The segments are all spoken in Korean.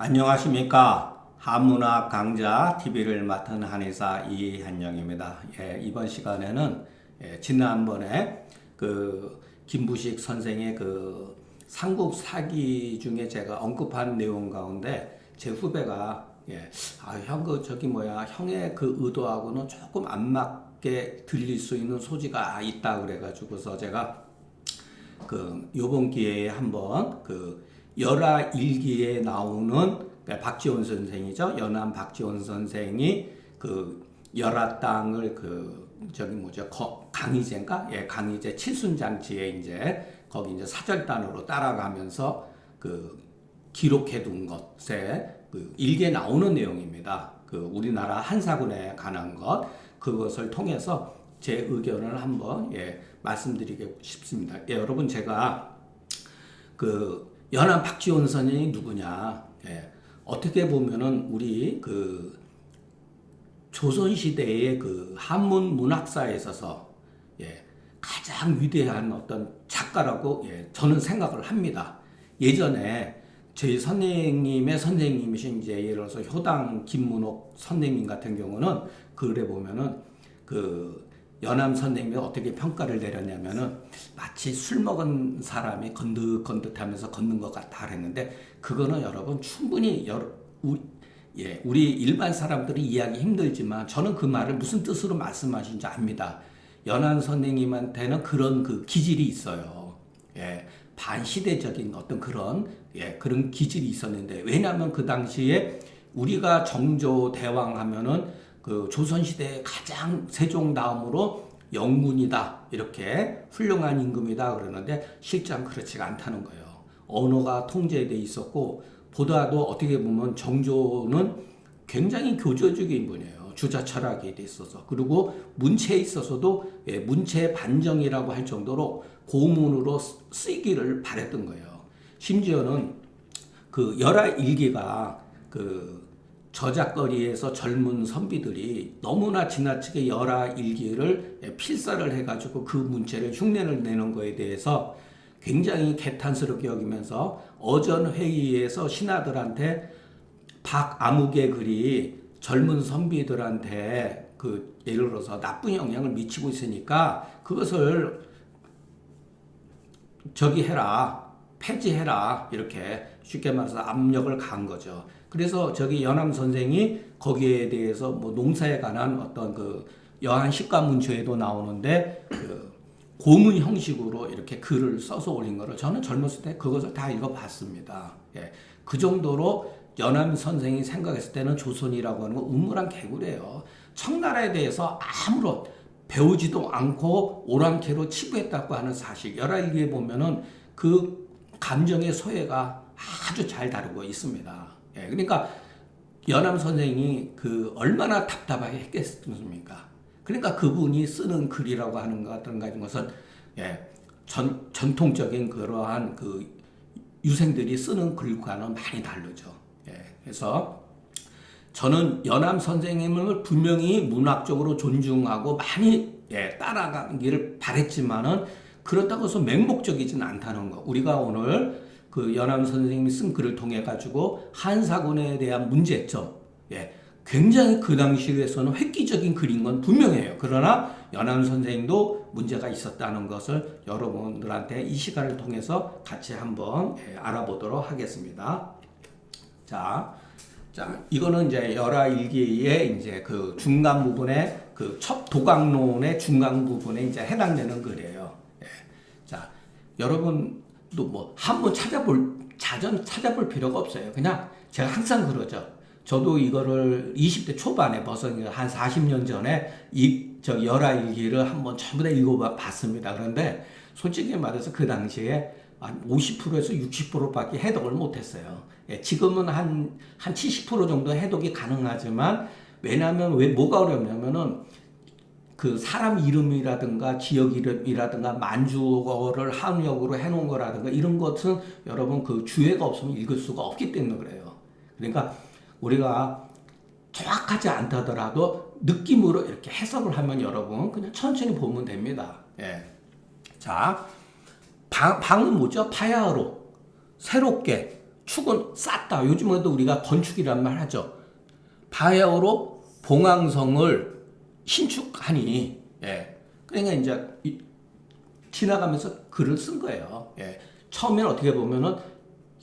안녕하십니까. 한문학 강좌 TV를 맡은 한의사 이한영입니다. 이번 시간에는 지난번에 김부식 선생의 삼국 사기 중에 제가 언급한 내용 가운데 제 후배가 형 형의 의도하고는 조금 안 맞게 들릴 수 있는 소지가 있다 그래가지고서 제가 요번 기회에 한번 열하일기에 나오는 박지원 선생이죠. 연암 박지원 선생이 열하 땅을 강희제인가? 강희제 칠순장치에 거기 사절단으로 따라가면서 기록해둔 것에 일기에 나오는 내용입니다. 우리나라 한사군에 관한 것, 그것을 통해서 제 의견을 한번 말씀드리고 싶습니다. 여러분, 제가 연암 박지원 선생이 누구냐? 어떻게 보면은 우리 조선시대의 한문 문학사에 있어서 가장 위대한 어떤 작가라고 저는 생각을 합니다. 예전에 저희 선생님의 선생님이신 예를 들어서 효당 김문옥 선생님 같은 경우는 글에 보면은 연암 선생님이 어떻게 평가를 내렸냐면은 마치 술 먹은 사람이 건득건득하면서 걷는 것 같다 그랬는데, 그거는 여러분 충분히 우리 일반 사람들이 이해하기 힘들지만 저는 그 말을 무슨 뜻으로 말씀하신지 압니다. 연암 선생님한테는 그런 기질이 있어요. 반시대적인 어떤 그런 기질이 있었는데, 왜냐하면 그 당시에 우리가 정조 대왕 하면은 조선시대의 가장 세종 다음으로 영군이다, 이렇게 훌륭한 임금이다 그러는데 실제는 그렇지가 않다는 거예요. 언어가 통제돼 있었고, 보다도 어떻게 보면 정조는 굉장히 교조적인 분이에요. 주자 철학에 돼 있어서. 그리고 문체에 있어서도 문체 반정이라고 할 정도로 고문으로 쓰이기를 바랬던 거예요. 심지어는 열하일기가 저작거리에서 젊은 선비들이 너무나 지나치게 열하일기를 필사를 해가지고 그 문체를 흉내를 내는 거에 대해서 굉장히 개탄스럽게 여기면서 어전회의에서 신하들한테 박아무개 글이 젊은 선비들한테 예를 들어서 나쁜 영향을 미치고 있으니까 그것을 폐지해라, 이렇게 쉽게 말해서 압력을 가한 거죠. 그래서 연암 선생이 거기에 대해서 농사에 관한 어떤 여한 식가문초에도 나오는데 고문 형식으로 이렇게 글을 써서 올린 거를 저는 젊었을 때 그것을 다 읽어봤습니다. 그 정도로 연암 선생이 생각했을 때는 조선이라고 하는 건 우물한 개구리예요. 청나라에 대해서 아무런 배우지도 않고 오랑캐로 치부했다고 하는 사실, 열하일기에 보면은 그 감정의 소외가 아주 잘 다루고 있습니다. 그러니까 연암 선생이 얼마나 답답하게 했겠습니까? 그러니까 그분이 쓰는 글이라고 하는 것 같은 것은 전통적인 그러한 유생들이 쓰는 글과는 많이 다르죠. 그래서 저는 연암 선생님을 분명히 문학적으로 존중하고 많이 따라가기를 바랬지만은 그렇다고 해서 맹목적이지는 않다는 거. 우리가 오늘 연암 선생님이 쓴 글을 통해 가지고 한사군에 대한 문제점, 굉장히 그 당시에서는 획기적인 글인 건 분명해요. 그러나 연암 선생님도 문제가 있었다는 것을 여러분들한테 이 시간을 통해서 같이 한번 알아보도록 하겠습니다. 자, 이거는 열하일기의 중간 부분에 첩도강론의 중간 부분에 해당되는 글이에요. 자, 여러분도 한번 자전 찾아볼 필요가 없어요. 그냥 제가 항상 그러죠. 저도 이거를 20대 초반에 벌써 한 40년 전에 열하일기를 한번 전부 다 읽어봤습니다. 그런데 솔직히 말해서 그 당시에 한 50%에서 60%밖에 해독을 못했어요. 지금은 한 70% 정도 해독이 가능하지만, 왜냐하면 뭐가 어렵냐면은 사람 이름이라든가 지역 이름이라든가 만주어를 한역으로 해놓은 거라든가 이런 것은 여러분 주해가 없으면 읽을 수가 없기 때문에 그래요. 그러니까 우리가 정확하지 않다더라도 느낌으로 이렇게 해석을 하면 여러분 그냥 천천히 보면 됩니다. 자, 방은 뭐죠? 파야흐로 새롭게 축은 쌓다. 요즘에도 우리가 건축이란 말 하죠. 바야흐로 봉황성을 신축하니, 예. 그러니까 이제 지나가면서 글을 쓴 거예요. 예. 처음에는 어떻게 보면은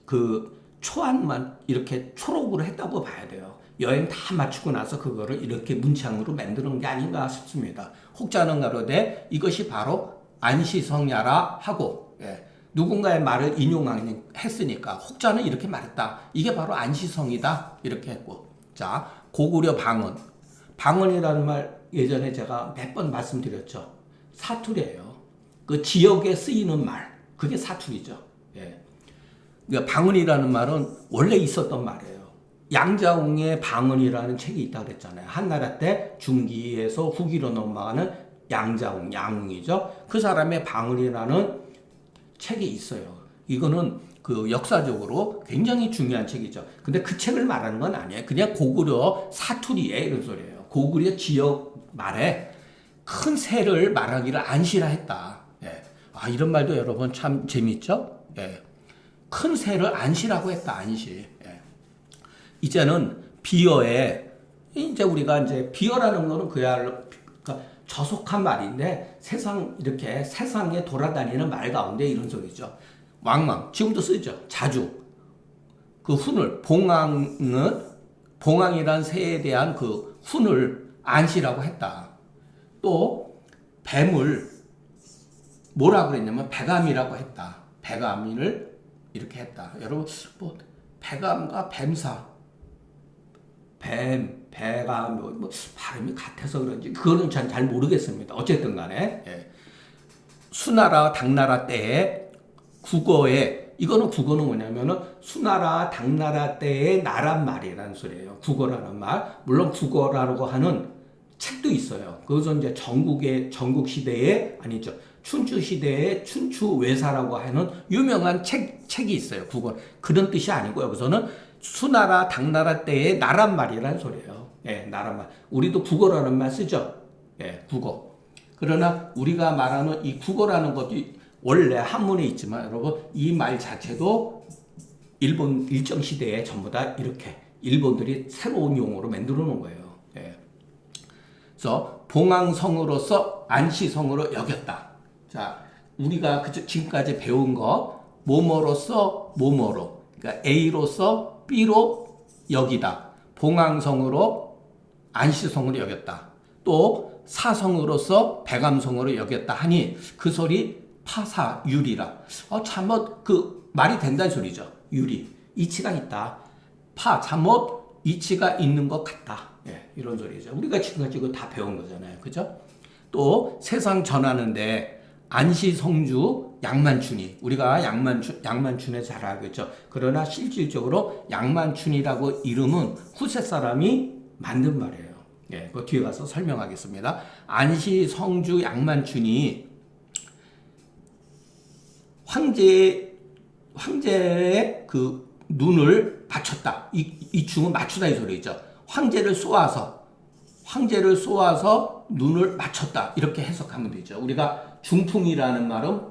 그 초안만 이렇게 초록으로 했다고 봐야 돼요. 여행 다 마치고 나서 그거를 이렇게 문창으로 만드는 게 아닌가 싶습니다. 혹자는 가로되 이것이 바로 안시성야라 하고, 예. 누군가의 말을 인용했으니까 혹자는 이렇게 말했다. 이게 바로 안시성이다. 이렇게 했고. 자, 고구려 방언. 방언이라는 말 예전에 제가 몇 번 말씀드렸죠. 사투리예요. 그 지역에 쓰이는 말. 그게 사투리죠. 예. 그러니까 방언이라는 말은 원래 있었던 말이에요. 양자웅의 방언이라는 책이 있다고 그랬잖아요. 한나라 때 중기에서 후기로 넘어가는 양자웅, 양웅이죠. 그 사람의 방언이라는 책이 있어요. 이거는 그 역사적으로 굉장히 중요한 책이죠. 근데 그 책을 말하는 건 아니에요. 그냥 고구려 사투리에 이런 소리예요. 고구려 지역 말에 큰 새를 말하기를 안시라 했다. 예. 아, 이런 말도 여러분 참 재밌죠? 예. 큰 새를 안시라고 했다. 안시. 예. 이제는 비어에 이제 우리가 이제 비어라는 거는 그야말로 그러니까 저속한 말인데 이렇게 세상에 돌아다니는 말 가운데 이런 소리죠. 왕망 지금도 쓰죠. 자주 그 훈을 봉황이란 새에 대한 그 훈을 안시라고 했다. 또 뱀을 뭐라 그랬냐면 백암이라고 했다. 백암을 이렇게 했다. 여러분 뭐 백암과 뱀사 배가 뭐 발음이 같아서 그런지 그거는 잘 모르겠습니다. 어쨌든 간에 예. 수나라 당나라 때의 국어는 뭐냐면은 수나라 당나라 때의 나란말이라는 소리예요. 국어라는 말. 물론 국어라고 하는 책도 있어요. 그것은 이제 전국 시대에 아니죠. 춘추 시대의 춘추외사라고 하는 유명한 책이 있어요. 국어. 그런 뜻이 아니고 여기서는 수나라 당나라 때의 나란말이라는 소리예요. 예, 나란말. 우리도 국어라는 말 쓰죠. 예, 국어. 그러나 우리가 말하는 이 국어라는 것도 원래 한문에 있지만 여러분 이 말 자체도 일본 일정 시대에 전부 다 이렇게 일본들이 새로운 용어로 만들어 놓은 거예요. 예. 그래서 봉황성으로서 안시성으로 여겼다. 자, 우리가 지금까지 배운 거 뭐뭐로서 뭐뭐로. 그러니까 A로서 B로 여기다. 봉황성으로 안시성으로 여겼다. 또 사성으로서 백암성으로 여겼다 하니 그 소리 파사 유리라. 잘못 그 말이 된다는 소리죠. 유리 이치가 있다. 잘못 이치가 있는 것 같다. 예, 이런 소리죠. 우리가 지금까지 이거 다 배운 거잖아요. 그죠? 또 세상 전하는데 안시성주 양만춘이 우리가 양만춘에 잘 알고 있죠. 그러나 실질적으로 양만춘이라고 이름은 후세 사람이 만든 말이에요. 예, 그 뒤에 가서 설명하겠습니다. 안시성주 양만춘이 황제의 그 눈을 맞췄다. 이 중은 맞추다 이 소리죠. 황제를 쏘아서 눈을 맞췄다. 이렇게 해석하면 되죠. 우리가 중풍이라는 말은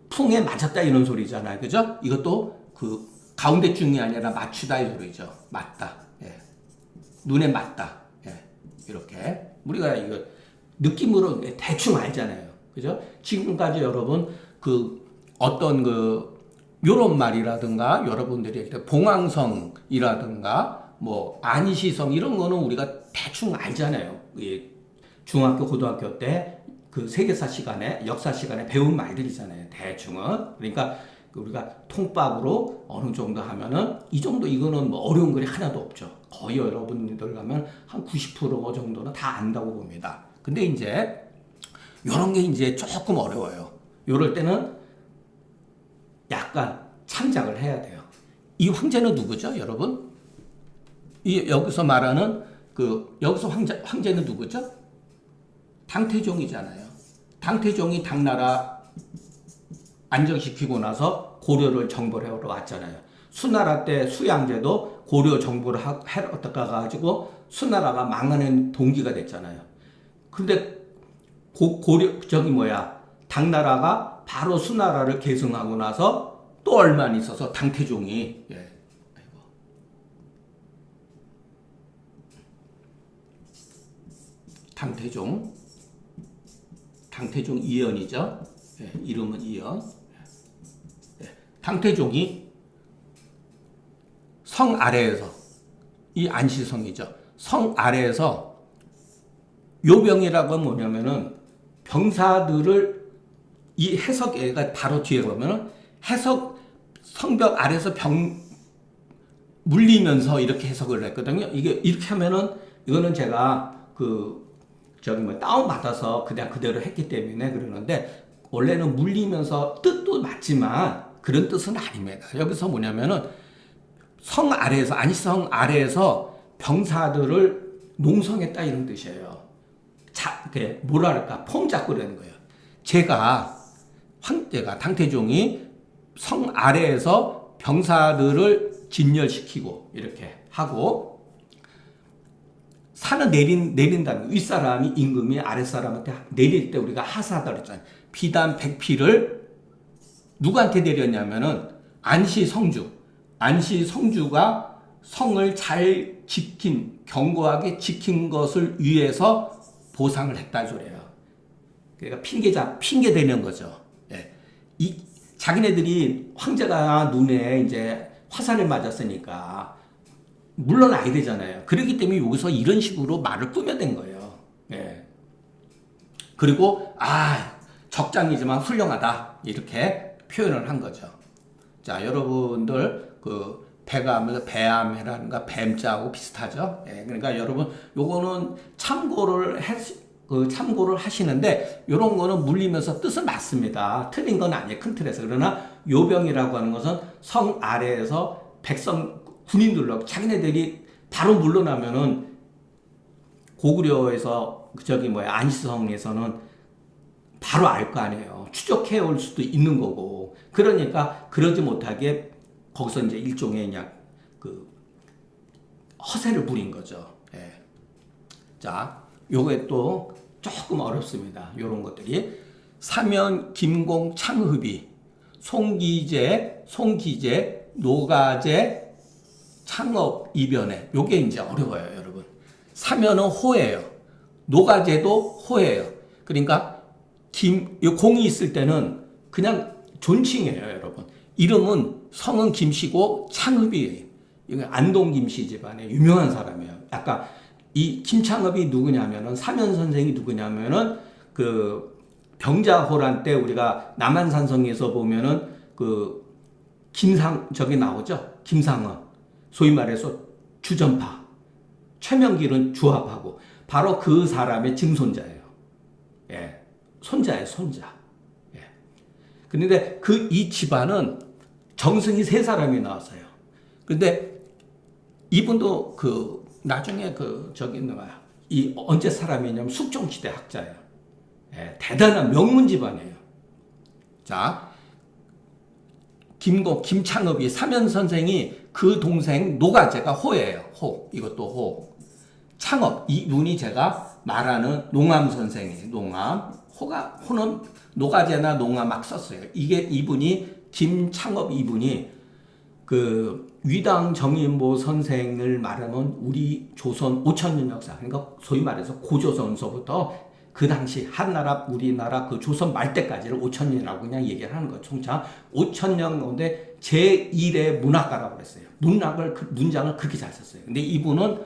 풍에 맞았다 이런 소리잖아요. 그죠? 이것도 그 가운데 중이 아니라 맞추다 이 소리죠. 맞다. 예. 눈에 맞다. 예. 이렇게. 우리가 이거 느낌으로 대충 알잖아요. 그죠? 지금까지 여러분 어떤 요런 말이라든가 여러분들이 봉황성이라든가 뭐 안시성 이런 거는 우리가 대충 알잖아요. 중학교 고등학교 때 그 세계사 시간에 역사 시간에 배운 말들이잖아요. 대충은. 그러니까 우리가 통밥으로 어느 정도 하면은 이 정도 이거는 뭐 어려운 글이 하나도 없죠. 거의 여러분들 가면 한 90% 정도는 다 안다고 봅니다. 근데 이제 요런 게 이제 조금 어려워요. 요럴 때는 약간 참작을 해야 돼요. 이 황제는 누구죠, 여러분? 여기서 말하는 여기서 황제는 누구죠? 당태종이잖아요. 당태종이 당나라 안정시키고 나서 고려를 정벌해 왔잖아요. 수나라 때 수양제도 고려 정벌을 하러 가가지고 수나라가 망하는 동기가 됐잖아요. 근데 당나라가 바로 수나라를 계승하고 나서 또 얼마 안 있어서 당태종이, 당태종 이연이죠. 이름은 이연. 당태종이 성 아래에서, 이 안시성이죠. 성 아래에서 요병이라고 하면 뭐냐면은 병사들을, 이 해석에가 바로 뒤에 보면은 해석 성벽 아래에서 병 물리면서 이렇게 해석을 했거든요. 이게 이렇게 하면은 이거는 제가 다운 받아서 그냥 그대로 했기 때문에 그러는데, 원래는 물리면서 뜻도 맞지만 그런 뜻은 아닙니다. 여기서 뭐냐면은 성 아래에서, 안시성 아래에서 병사들을 농성했다 이런 뜻이에요. 뭐랄까, 폼 잡고 그러는 거예요. 황제가, 당태종이 성 아래에서 병사들을 진열시키고 이렇게 하고, 산을 내린다는, 윗사람이 임금이 아랫사람한테 내릴 때 우리가 하사하다 그랬잖아요. 비단 백피를 누구한테 내렸냐면은 안시성주가 성을 잘 견고하게 지킨 것을 위해서 보상을 했다 소리예요. 그러니까 핑계 대는 거죠. 자기네들이 황제가 눈에 이제 화살을 맞았으니까 물러나야 되잖아요. 그렇기 때문에 여기서 이런 식으로 말을 꾸며댄 거예요. 그리고 적장이지만 훌륭하다 이렇게 표현을 한 거죠. 자, 여러분들 배감에서 배암이라는가 뱀자하고 비슷하죠. 그러니까 여러분 요거는 참고를 하시는데, 요런 거는 물리면서 뜻은 맞습니다. 틀린 건 아니에요, 큰 틀에서. 그러나 요병이라고 하는 것은 성 아래에서 군인들로 자기네들이 바로 물러나면은 고구려에서 안시성에서는 바로 알 거 아니에요. 추적해 올 수도 있는 거고. 그러니까 그러지 못하게 거기서 이제 일종의 그냥 허세를 부린 거죠. 자, 요게 또 조금 어렵습니다. 요런 것들이. 사면, 김공, 창흡이, 송기제, 노가제, 창업, 이변회. 요게 이제 어려워요, 여러분. 사면은 호예요. 노가제도 호예요. 그러니까 공이 있을 때는 그냥 존칭이에요, 여러분. 이름은 성은 김씨고 창업이에요. 이거 안동 김씨 집안의 유명한 사람이에요. 아까 이 김창업이 누구냐면은, 사면 선생이 누구냐면은 병자호란 때 우리가 남한산성에서 보면은 저기 나오죠. 김상은 소위 말해서 주전파, 최명길은 주합하고, 바로 그 사람의 증손자예요. 손자예요, 손자. 그런데 이 집안은 정승이 3사람이 나왔어요. 그런데 이분도 나중에 이 언제 사람이냐면 숙종시대 학자예요. 대단한 명문 집안이에요. 자, 김창업이, 사면 선생이 그 동생 노가제가 호예요. 이것도 호. 창업, 이분이 제가 말하는 농암 선생이에요. 호는 노가제나 농암 막 썼어요. 김창업 이분이 위당 정인보 선생을 말하면 우리 조선 5천년 역사, 그러니까 소위 말해서 고조선서부터 그 당시 한나라, 우리나라 조선 말 때까지를 5천년이라고 그냥 얘기를 하는 거예요. 총차 5천년 가운데 제1의 문학가라고 그랬어요. 문장을 그렇게 잘 썼어요. 근데 이분은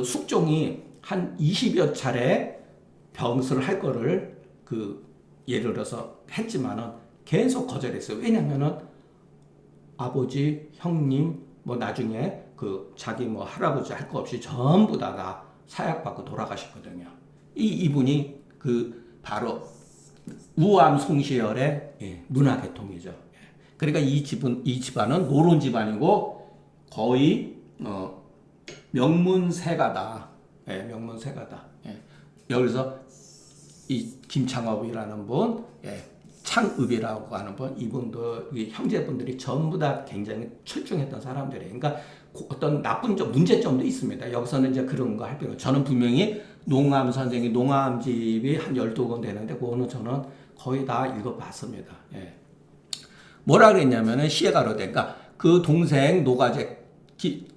숙종이 한 20여 차례 병설을 할 거를 예를 들어서 했지만은 계속 거절했어요. 왜냐면은 아버지, 형님, 나중에 자기 할아버지 할 거 없이 전부 다 사약받고 돌아가셨거든요. 이분이 바로 우암 송시열의 문화계통이죠. 그러니까 이 집안은 노론 집안이고 거의 명문세가다. 명문세가다. 여기서 이 김창업이라는 분, 창읍이라고 하는 분, 이분도 형제분들이 전부 다 굉장히 출중했던 사람들이에요. 그러니까 어떤 나쁜 점, 문제점도 있습니다. 여기서는 이제 그런 거 할 필요. 저는 분명히 농암 선생이 농암집이 한 12권 되는데 그거는 저는 거의 다 읽어봤습니다. 뭐라 그랬냐면은 시에 가로되, 그러니까 그 동생 노가제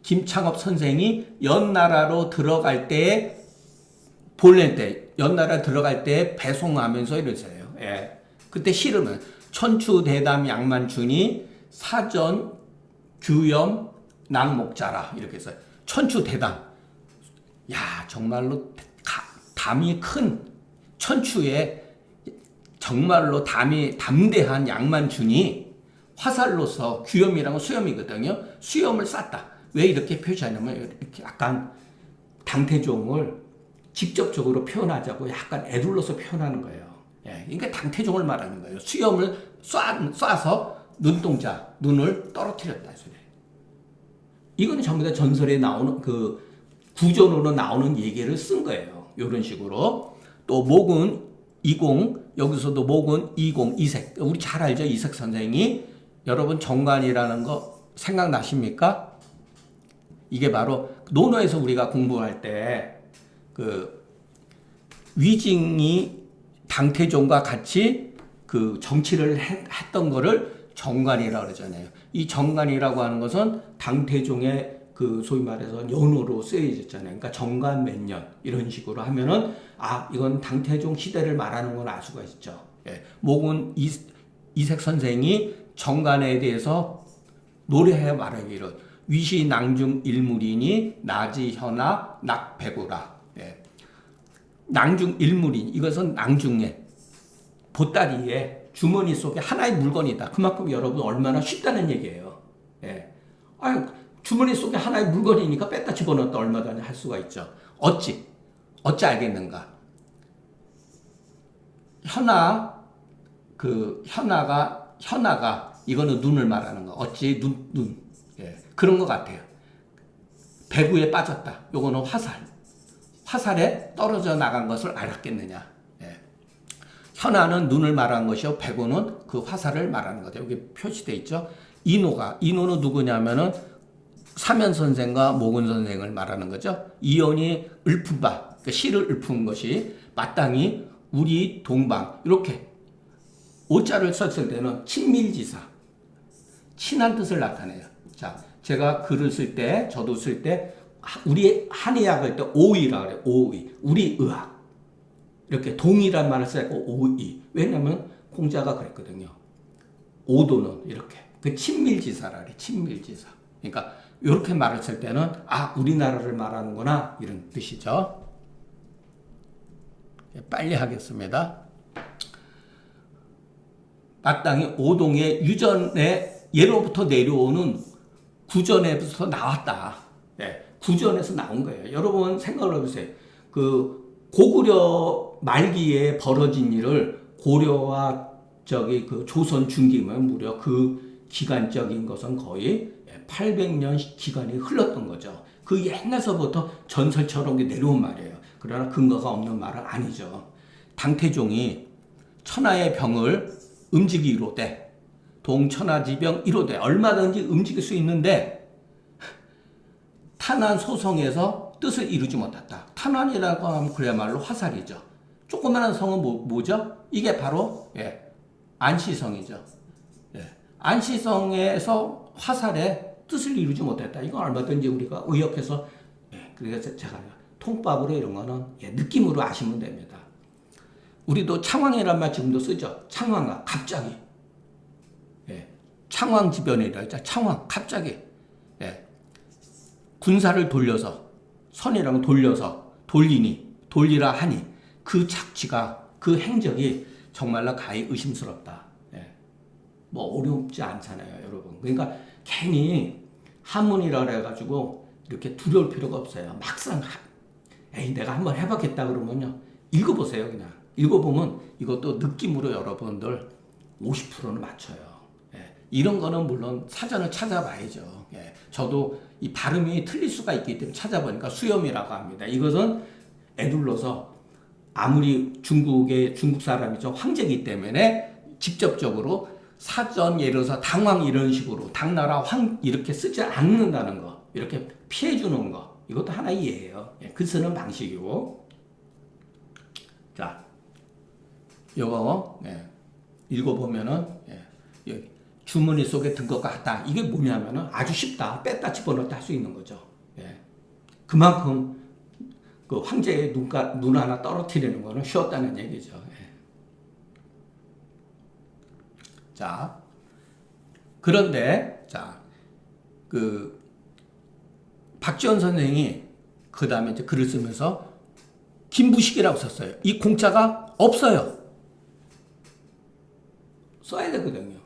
김창업 선생이 연나라로 들어갈 때 보낼 때 연나라 들어갈 때 배송하면서 이랬어요. 예. 그때 시름은 천추대담 양만춘이 사전 규염 낭목자라 이렇게 했어요. 천추대담. 야, 정말로 담이 큰 천추에 정말로 담이 담대한 양만춘이 화살로서 규염이라는 건 수염이거든요. 수염을 쌌다. 왜 이렇게 표시하냐면 이렇게 약간 당태종을 직접적으로 표현하자고 약간 애둘러서 표현하는 거예요. 예, 그러니까 당태종을 말하는 거예요. 수염을 쏴서 눈동자, 눈을 떨어뜨렸다. 이건 전부 다 전설에 나오는 그 구전으로 나오는 얘기를 쓴 거예요. 이런 식으로. 또 목은 이공, 여기서도 목은 이공, 이색. 우리 잘 알죠? 이색 선생이. 여러분 정관이라는 거 생각나십니까? 이게 바로 논어에서 우리가 공부할 때 그 위징이 당태종과 같이 그 정치를 했던 거를 정관이라고 그러잖아요. 이 정관이라고 하는 것은 당태종의 그 소위 말해서 연호로 쓰여졌잖아요. 그러니까 정관 몇 년 이런 식으로 하면은 아 이건 당태종 시대를 말하는 건 알 수가 있죠. 예. 목은 이색 선생이 정관에 대해서 노래해 말하기를 위시 낭중 일물이니 나지 현아 낙배구라. 예. 낭중 일물인 이것은 낭중에 보따리에 주머니 속에 하나의 물건이다. 그만큼 여러분 얼마나 쉽다는 얘기예요. 예. 아유, 주머니 속에 하나의 물건이니까 뺐다 집어넣었다 얼마든지 할 수가 있죠. 어찌 알겠는가? 현아가 이거는 눈을 말하는 거. 어찌 눈. 예. 그런 것 같아요. 배구에 빠졌다. 요거는 화살에 떨어져 나간 것을 알았겠느냐. 예. 현아는 눈을 말하는 것이요. 배구는 그 화살을 말하는 거죠. 여기 표시되어 있죠. 이노는 누구냐면은 사면 선생과 모근 선생을 말하는 거죠. 이온이 읊은 바, 그러니까 시를 읊은 것이 마땅히 우리 동방 이렇게 오자를 썼을 때는 친밀지사, 친한 뜻을 나타내요. 자, 제가 글을 쓸 때, 저도 쓸 때 우리 한의학 할 때 오의라 그래요. 오의, 우리 의학 이렇게 동의란 말을 쓰고 오의. 왜냐하면 공자가 그랬거든요. 오도는 이렇게 그 친밀지사라 그래. 친밀지사. 그러니까 이렇게 말을 쓸 때는 아 우리나라를 말하는구나 이런 뜻이죠. 빨리 하겠습니다. 마땅히 오동의 유전의 예로부터 내려오는 구전에서 나왔다. 네, 구전에서 나온 거예요. 여러분 생각을 해보세요. 그 고구려 말기에 벌어진 일을 고려와 그 조선 중기면 무려 그 기간적인 것은 거의 800년 기간이 흘렀던 거죠. 그 옛날서부터 전설처럼 내려온 말이에요. 그러나 근거가 없는 말은 아니죠. 당태종이 천하의 병을 움직이로되 동천하지병 이로되 얼마든지 움직일 수 있는데 탄환 소성에서 뜻을 이루지 못했다. 탄환이라고 하면 그야말로 화살이죠. 조그마한 성은 뭐죠? 이게 바로 안시성이죠. 안시성에서 화살에 뜻을 이루지 못했다. 이건 얼마든지 우리가 의역해서 그래서 제가 통밥으로 이런 거는 느낌으로 아시면 됩니다. 우리도 창왕이라는 말 지금도 쓰죠. 창왕아 갑자기 창왕지변이라 했죠. 창왕 갑자기 군사를 돌려서 선이라고 돌려서 돌리라 하니 그 착취가 그 행적이 정말로 가히 의심스럽다. 뭐 어렵지 않잖아요, 여러분. 그러니까 괜히 한문이라 그래가지고 이렇게 두려울 필요가 없어요. 막상 내가 한번 해봤겠다 그러면요 읽어보세요. 그냥 읽어보면 이것도 느낌으로 여러분들 50%는 맞춰요. 이런 거는 물론 사전을 찾아봐야죠. 저도 이 발음이 틀릴 수가 있기 때문에 찾아보니까 수염이라고 합니다. 이것은 애둘러서 아무리 중국 사람이죠. 황제이기 때문에 직접적으로 사전 예를 들어서 당왕 이런 식으로 당나라 황 이렇게 쓰지 않는다는 거 이렇게 피해주는 거 이것도 하나의 예예요. 글 쓰는 방식이고 자 요거 읽어보면은 주머니 속에 든 것 같다. 이게 뭐냐면은 아주 쉽다. 뺐다 집어넣었다 할 수 있는 거죠. 예. 그만큼 그 황제의 눈 하나 떨어뜨리는 거는 쉬웠다는 얘기죠. 예. 자, 그런데 그 박지원 선생이 그 다음에 이제 글을 쓰면서 김부식이라고 썼어요. 이 공자가 없어요. 써야 되거든요.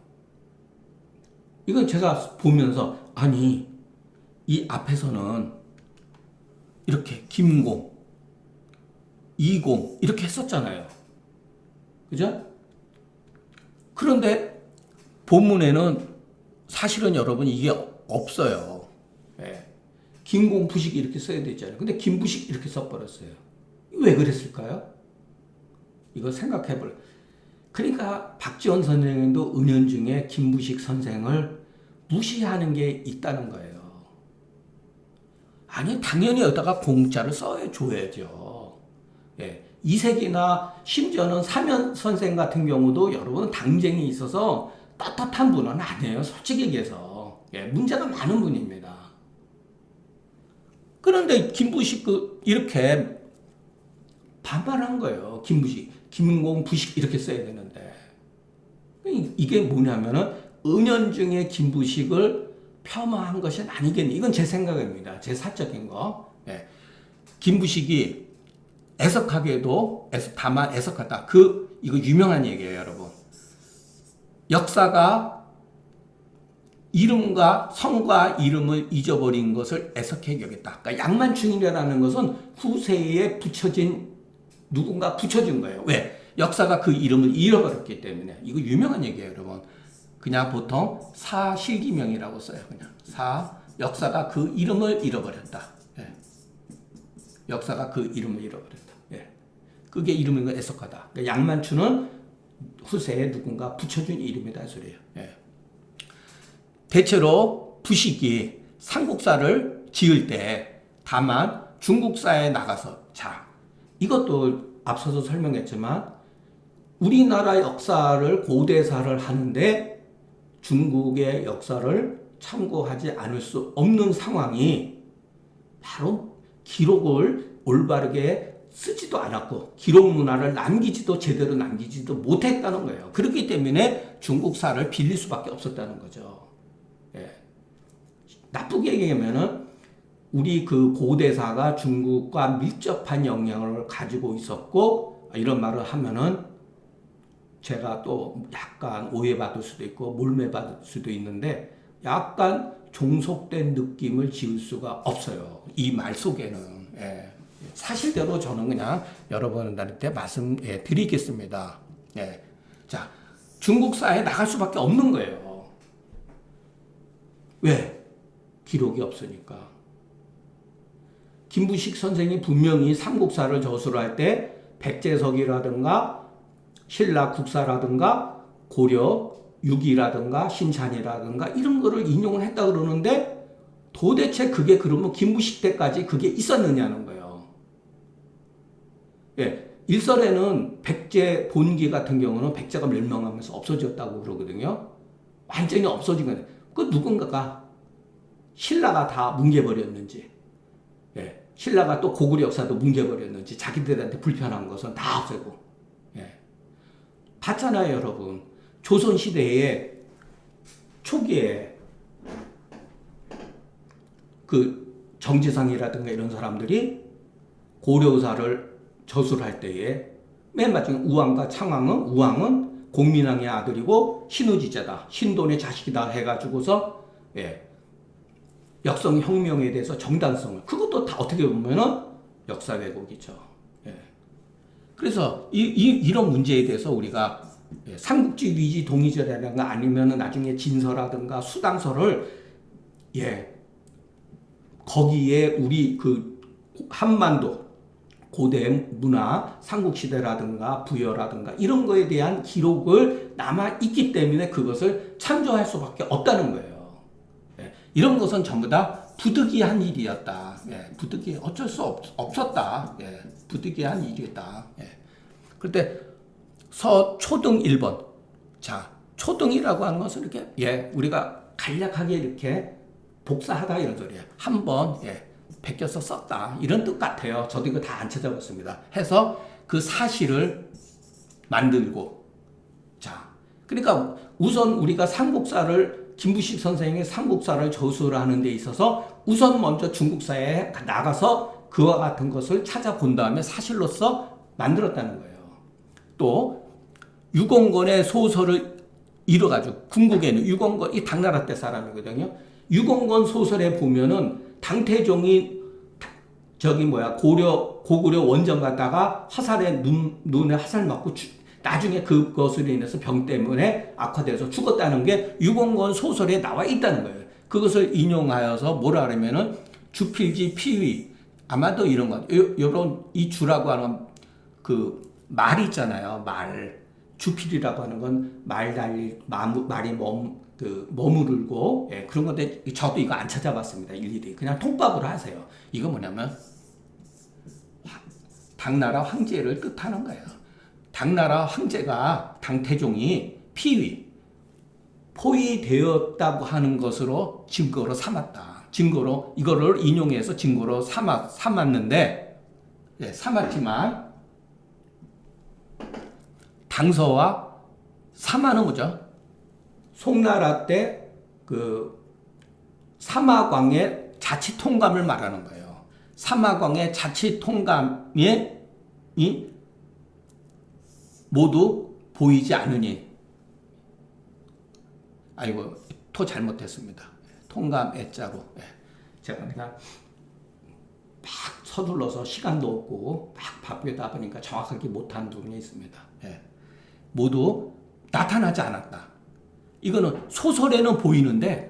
이건 제가 보면서 아니 이 앞에서는 이렇게 김공, 이공 이렇게 했었잖아요. 그죠? 그런데 본문에는 사실은 여러분 이게 없어요. 예. 김공, 부식 이렇게 써야 되잖아요. 근데 김부식 이렇게 써버렸어요. 왜 그랬을까요? 이거 생각해볼. 그러니까 박지원 선생님도 은연중에 김부식 선생을 무시하는 게 있다는 거예요. 아니 당연히 여기다가 공자를 써줘야죠. 예. 이색이나 심지어는 사면 선생 같은 경우도 여러분 당쟁이 있어서 떳떳한 분은 아니에요. 솔직히 얘기해서. 예. 문제가 많은 분입니다. 그런데 김부식 이렇게 반발한 거예요. 김부식, 김공, 부식 이렇게 써야 되는데 이게 뭐냐면은 은연중에 김부식을 폄하한 것이 아니겠니? 이건 제 생각입니다. 제 사적인 거. 예. 김부식이 애석하게도 다만 애석하다. 이거 유명한 얘기예요, 여러분. 역사가 이름과 성과 이름을 잊어버린 것을 애석하게 여겼다. 그러니까 양만충이라는 것은 후세에 누군가 붙여준 거예요. 왜? 역사가 그 이름을 잃어버렸기 때문에. 이거 유명한 얘기예요, 여러분. 그냥 보통 사실기명이라고 써요. 그냥 역사가 그 이름을 잃어버렸다. 예. 역사가 그 이름을 잃어버렸다. 예. 그게 이름인 건 애석하다. 그러니까 양만추는 후세에 누군가 붙여준 이름이다 소리예요. 예. 대체로 부식이 삼국사를 지을 때 다만 중국사에 나가서 이것도 앞서서 설명했지만 우리나라 역사를 고대사를 하는데 중국의 역사를 참고하지 않을 수 없는 상황이 바로 기록을 올바르게 쓰지도 않았고 기록 문화를 제대로 남기지도 못했다는 거예요. 그렇기 때문에 중국사를 빌릴 수밖에 없었다는 거죠. 예. 나쁘게 얘기하면은 우리 그 고대사가 중국과 밀접한 영향을 가지고 있었고 이런 말을 하면은 제가 또 약간 오해받을 수도 있고 몰매받을 수도 있는데 약간 종속된 느낌을 지을 수가 없어요. 이 말 속에는. 예. 사실대로 저는 그냥 여러분들한테 말씀드리겠습니다. 예. 자, 중국사에 나갈 수밖에 없는 거예요. 왜? 기록이 없으니까. 김부식 선생이 분명히 삼국사를 저술할 때 백제석이라든가 신라 국사라든가 고려 유기라든가 신찬이라든가 이런 거를 인용을 했다 그러는데 도대체 그게 그러면 김부식 때까지 그게 있었느냐는 거예요. 예, 일설에는 백제 본기 같은 경우는 백제가 멸망하면서 없어졌다고 그러거든요. 완전히 없어진 거예요. 그 누군가가 신라가 다 뭉개버렸는지, 예, 신라가 또 고구려 역사도 뭉개버렸는지 자기들한테 불편한 것은 다 없애고, 예. 봤잖아요, 여러분. 조선시대에 초기에 그 정지상이라든가 이런 사람들이 고려사를 저술할 때에 맨 마지막에 우왕은 공민왕의 아들이고 신우지자다. 신돈의 자식이다 해가지고서 예, 역성혁명에 대해서 정당성을 그것도 다 어떻게 보면은 역사 왜곡이죠. 예. 그래서 이런 문제에 대해서 우리가 삼국지 위지 동의절이라든가 아니면은 나중에 진서라든가 수당서를 거기에 우리 그 한반도 고대 문화 삼국시대라든가 부여라든가 이런 거에 대한 기록을 남아 있기 때문에 그것을 참조할 수밖에 없다는 거예요. 이런 것은 전부 다 부득이한 일이었다. 부득이 어쩔 수 없었다. 부득이한 일이었다. 그런데 초등 1번. 자, 초등이라고 하는 것은 이렇게 우리가 간략하게 이렇게 복사하다 이런 소리예요. 한번 베껴서 썼다 이런 뜻 같아요. 저도 이거 다 안 찾아봤습니다. 해서 그 사실을 만들고 자 그러니까 우선 우리가 삼국사를 김부식 선생의 삼국사를 저술을 하는 데 있어서 우선 먼저 중국사에 나가서 그와 같은 것을 찾아본 다음에 사실로서 만들었다는 거예요. 또 유공건의 소설을 이뤄가지고 궁극에는 유공건 이 당나라 때 사람이거든요. 유공건 소설에 보면은 당태종이 고구려 원정 갔다가 화살에 눈에 화살 맞고 나중에 그것으로 인해서 병 때문에 악화돼서 죽었다는 게 유공건 소설에 나와 있다는 거예요. 그것을 인용하여서 뭐라 그러면은 주필지 피위 아마도 이런 것 요런 이 주라고 하는 그 말 있잖아요. 말 주필이라고 하는 건 말 달릴 말이 머무르고 그런 건데 저도 이거 안 찾아봤습니다. 일일이 그냥 통밥으로 하세요. 이거 뭐냐면 당나라 황제를 뜻하는 거예요. 당나라 황제가 당태종이 포위되었다고 하는 것으로 증거로 삼았다. 증거로 이거를 인용해서 증거로 삼았는데 삼았지만 당서와 사마는 뭐죠? 송나라 때 그 사마광의 자치 통감을 말하는 거예요. 사마광의 자치 통감이 모두 보이지 않으니 아이고 토 잘못했습니다. 통감 애자로 제가 그냥 막 서둘러서 시간도 없고 막 바쁘다 보니까 정확하게 못한 부분이 있습니다. 모두 나타나지 않았다. 이거는 소설에는 보이는데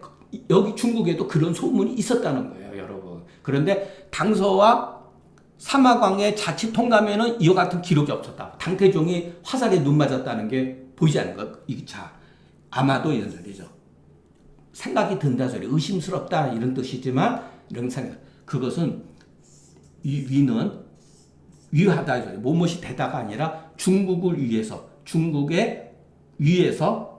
여기 중국에도 그런 소문이 있었다는 거예요, 여러분. 그런데 당서와 사마광의 자치 통감에는 이와 같은 기록이 없었다. 당태종이 화살에 눈 맞았다는 게 보이지 않는 것. 자, 아마도 이런 소리죠. 생각이 든다 소리, 의심스럽다 이런 뜻이지만 이런 생각. 그것은 위는 위하다 소리. 무엇이 되다가 아니라 중국을 위해서 중국의 위에서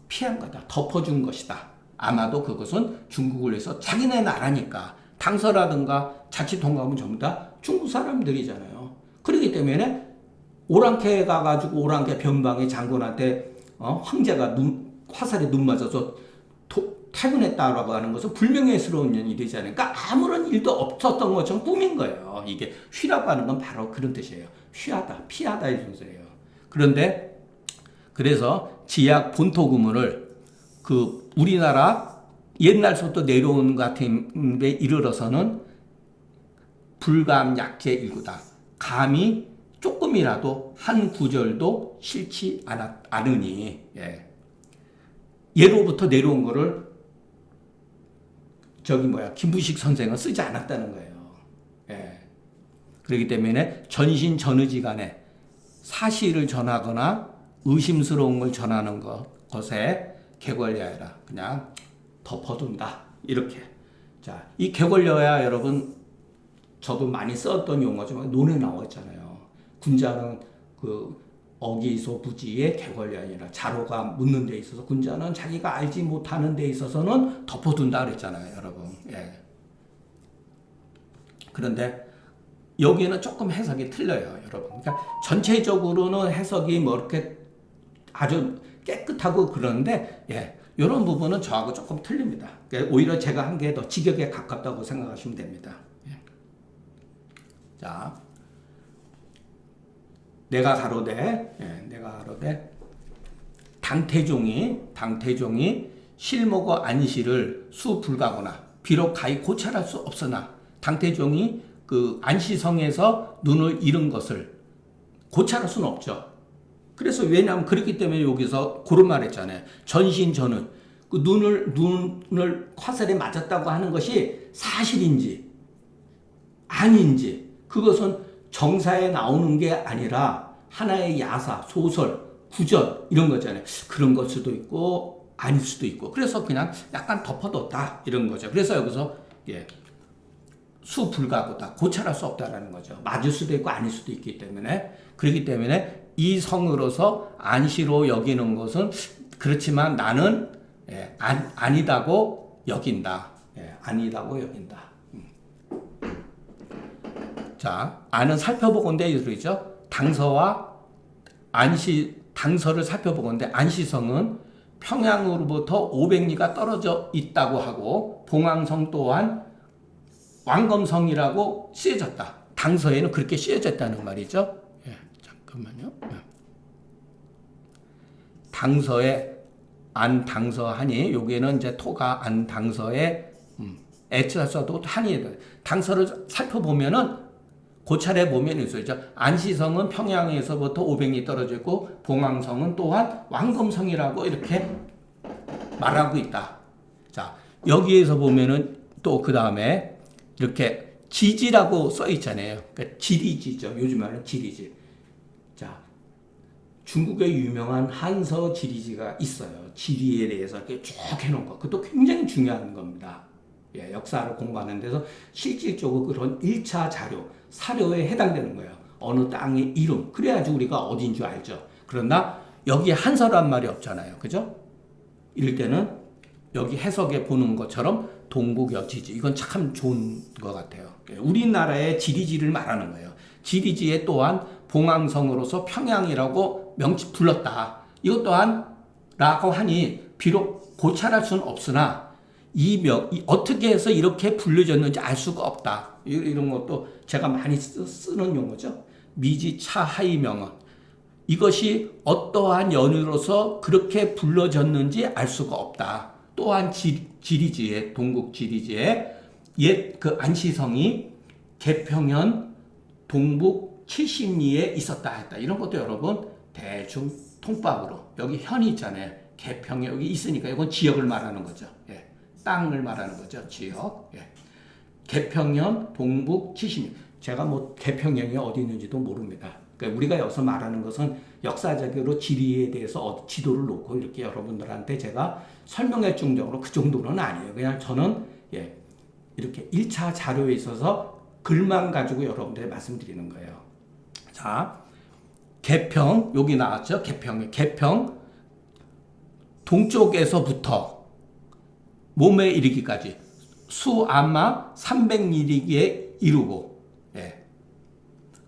피한 거다. 덮어준 것이다. 아마도 그것은 중국을 위해서 자기네 나라니까 당서라든가 자치통감은 전부 다 중국 사람들이잖아요. 그렇기 때문에 오랑캐 가가지고 오랑캐 변방의 장군한테 황제가 화살에 눈 맞아서 퇴근했다라고 하는 것은 불명예스러운 일이잖아요. 그러니까 아무런 일도 없었던 것처럼 꾸민 거예요. 이게 휘라고 하는 건 바로 그런 뜻이에요. 휘하다, 피하다 이 뜻이에요. 그런데 그래서 지약 본토 구문을 그 우리나라 옛날부터 내려온 것 같은 데 이르러서는 불감 약재 일구다. 감히 조금이라도 한 구절도 싫지 않으니 예로부터 내려온 거를 김부식 선생은 쓰지 않았다는 거예요. 그렇기 때문에 전신 전의지간에 사실을 전하거나 의심스러운 걸 전하는 것에 개걸려야라. 그냥 덮어둔다. 이렇게. 자, 이 개걸려야 여러분 저도 많이 썼던 용어지만 논에 나왔잖아요. 군자는 그 어기소 부지의 개걸려 아니라 자로가 묻는 데 있어서 군자는 자기가 알지 못하는 데 있어서는 덮어둔다 그랬잖아요, 여러분. 그런데 여기는 조금 해석이 틀려요, 여러분. 그러니까 전체적으로는 해석이 뭐 이렇게 아주 깨끗하고 그러는데, 이런 부분은 저하고 조금 틀립니다. 그러니까 오히려 제가 한 게 더 직역에 가깝다고 생각하시면 됩니다. 자, 내가 가로되 당태종이 실목어 안시를 수불가거나 비록 가히 고찰할 수 없으나 당태종이 그 안시성에서 눈을 잃은 것을 고찰할 수는 없죠. 그래서 왜냐하면 그렇기 때문에 여기서 그런 말 했잖아요. 전신전은 그 눈을 화살에 맞았다고 하는 것이 사실인지 아닌지 그것은 정사에 나오는 게 아니라 하나의 야사, 소설, 구전 이런 거잖아요. 그런 걸 수도 있고 아닐 수도 있고 그래서 그냥 약간 덮어뒀다 이런 거죠. 그래서 여기서 수불가고다 고찰할 수 없다라는 거죠. 맞을 수도 있고 아닐 수도 있기 때문에 그렇기 때문에 이 성으로서 안시로 여기는 것은 그렇지만 나는 아니다고 여긴다. 아니다고 여긴다. 자, 안은 살펴보건대 이르죠. 당서와 당서를 살펴보건대 안시성은 평양으로부터 500리가 떨어져 있다고 하고 봉황성 또한 왕검성이라고 쓰여졌다. 당서에는 그렇게 쓰여졌다는 말이죠. 잠깐만요. 당서에 안당서하니 여기에는 이제 토가 안당서에 애처서도 한이 당서를 살펴보면은 고찰해 보면 있어요. 안시성은 평양에서부터 500리 떨어져 있고 봉황성은 또한 왕검성이라고 이렇게 말하고 있다. 자, 여기에서 보면은 또 그 다음에 이렇게 지지라고 써 있잖아요. 그러니까 지리지죠. 요즘 말은 지리지. 자, 중국에 유명한 한서 지리지가 있어요. 지리에 대해서 이렇게 쭉 해놓은 거. 그것도 굉장히 중요한 겁니다. 역사를 공부하는 데서 실질적으로 그런 1차 자료, 사료에 해당되는 거예요. 어느 땅의 이름. 그래야지 우리가 어딘 줄 알죠. 그러나 여기 한서란 말이 없잖아요. 그죠? 이럴 때는 여기 해석에 보는 것처럼 동국여지지. 이건 참 좋은 것 같아요. 우리나라의 지리지를 말하는 거예요. 지리지에 또한 봉황성으로서 평양이라고 불렀다. 이것 또한 라고 하니 비록 고찰할 수는 없으나 어떻게 해서 이렇게 불려졌는지 알 수가 없다. 이런 것도 제가 많이 쓰는 용어죠. 미지차 하이명언. 이것이 어떠한 연유로서 그렇게 불려졌는지 알 수가 없다. 또한 지리지에 동국 지리지에 옛 그 안시성이 개평현 동북 70리에 있었다 했다. 이런 것도 여러분 대충 통밥으로 여기 현이 있잖아요. 개평이 여기 있으니까 이건 지역을 말하는 거죠. 땅을 말하는 거죠. 지역. 개평현 동북 70리. 제가 뭐 개평현이 어디 있는지도 모릅니다. 그러니까 우리가 여기서 말하는 것은 역사적으로 지리에 대해서 지도를 놓고 이렇게 여러분들한테 제가 설명할 정도로 그 정도는 아니에요. 그냥 저는 이렇게 1차 자료에 있어서 글만 가지고 여러분들에 말씀드리는 거예요. 자, 개평 여기 나왔죠. 개평 동쪽에서부터 몸에 이르기까지 수아마 300리에 이르고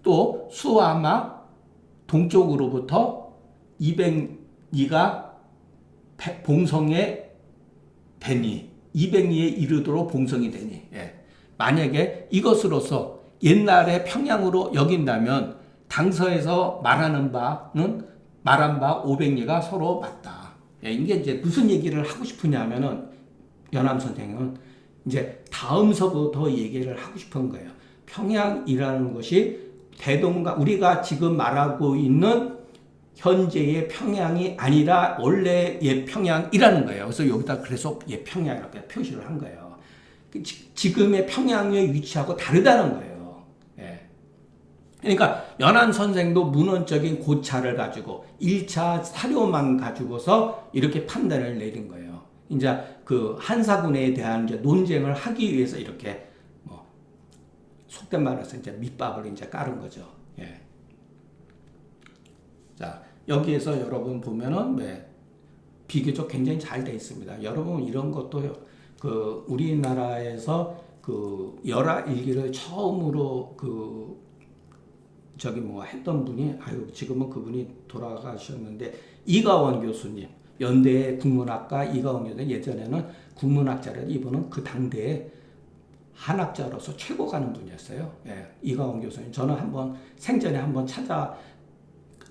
또 수아마 동쪽으로부터 200리가 봉성에 되니 200리에 이르도록 봉성이 되니 만약에 이것으로서 옛날에 평양으로 여긴다면 당서에서 말한 바 500리가 서로 맞다. 이게 이제 무슨 얘기를 하고 싶으냐면은 연암 선생은 이제 다음서부터 얘기를 하고 싶은 거예요. 평양이라는 것이 우리가 지금 말하고 있는 현재의 평양이 아니라 원래 옛 평양이라는 거예요. 그래서 여기다 그래서 옛 평양이라고 표시를 한 거예요. 지금의 평양의 위치하고 다르다는 거예요. 그러니까 연안 선생도 문헌적인 고찰을 가지고 1차 사료만 가지고서 이렇게 판단을 내린 거예요. 이제 그 한사군에 대한 이제 논쟁을 하기 위해서 이렇게 속된 말로서 이제 밑밥을 이제 깔은 거죠. 자, 여기에서 여러분 보면은 비교적 굉장히 잘 돼 있습니다. 여러분 이런 것도요. 그 우리나라에서 그 열하일기를 처음으로 했던 분이 지금은 그분이 돌아가셨는데 이가원 교수님. 연대 국문학과 이가원 교수님 예전에는 국문학자를 이분은 그 당대에 한학자로서 최고 가는 분이었어요. 이가원 교수님. 저는 생전에 한번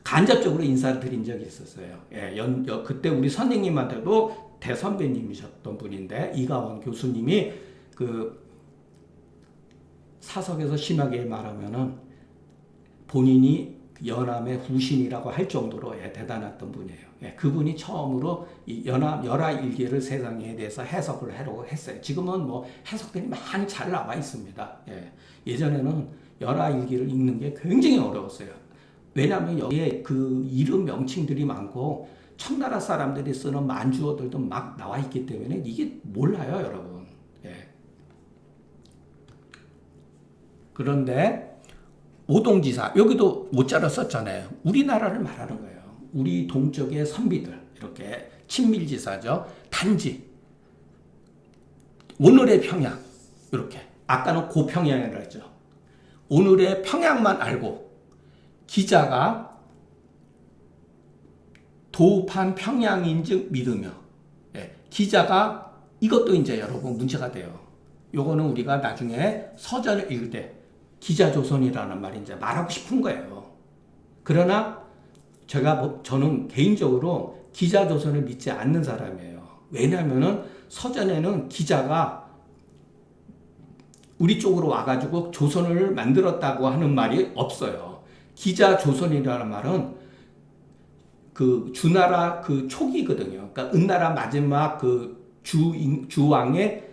간접적으로 인사를 드린 적이 있었어요. 그때 우리 선생님한테도 대선배님이셨던 분인데 이가원 교수님이 그 사석에서 심하게 말하면은 본인이 연암의 후신이라고 할 정도로 대단했던 분이에요. 그분이 처음으로 이 열하일기를 세상에 대해서 해석을 하려고 했어요. 지금은 뭐 해석들이 많이 잘 나와 있습니다. 예전에는 열하일기를 읽는 게 굉장히 어려웠어요. 왜냐하면 여기에 그 이름 명칭들이 많고 청나라 사람들이 쓰는 만주어들도 막 나와 있기 때문에 이게 몰라요, 여러분. 그런데 오동지사 여기도 오자를 썼잖아요. 우리나라를 말하는 거예요. 우리 동쪽의 선비들 이렇게 친밀지사죠. 단지 오늘의 평양 이렇게 아까는 고평양이라고 했죠. 오늘의 평양만 알고 기자가 도읍한 평양인즉 믿으며 기자가 이것도 이제 여러분 문제가 돼요. 요거는 우리가 나중에 서전을 읽을 때 기자조선이라는 말이 이제 말하고 싶은 거예요. 그러나 저는 개인적으로 기자조선을 믿지 않는 사람이에요. 왜냐하면은 서전에는 기자가 우리 쪽으로 와가지고 조선을 만들었다고 하는 말이 없어요. 기자조선이라는 말은 그 주나라 그 초기거든요. 그러니까 은나라 마지막 그 주왕의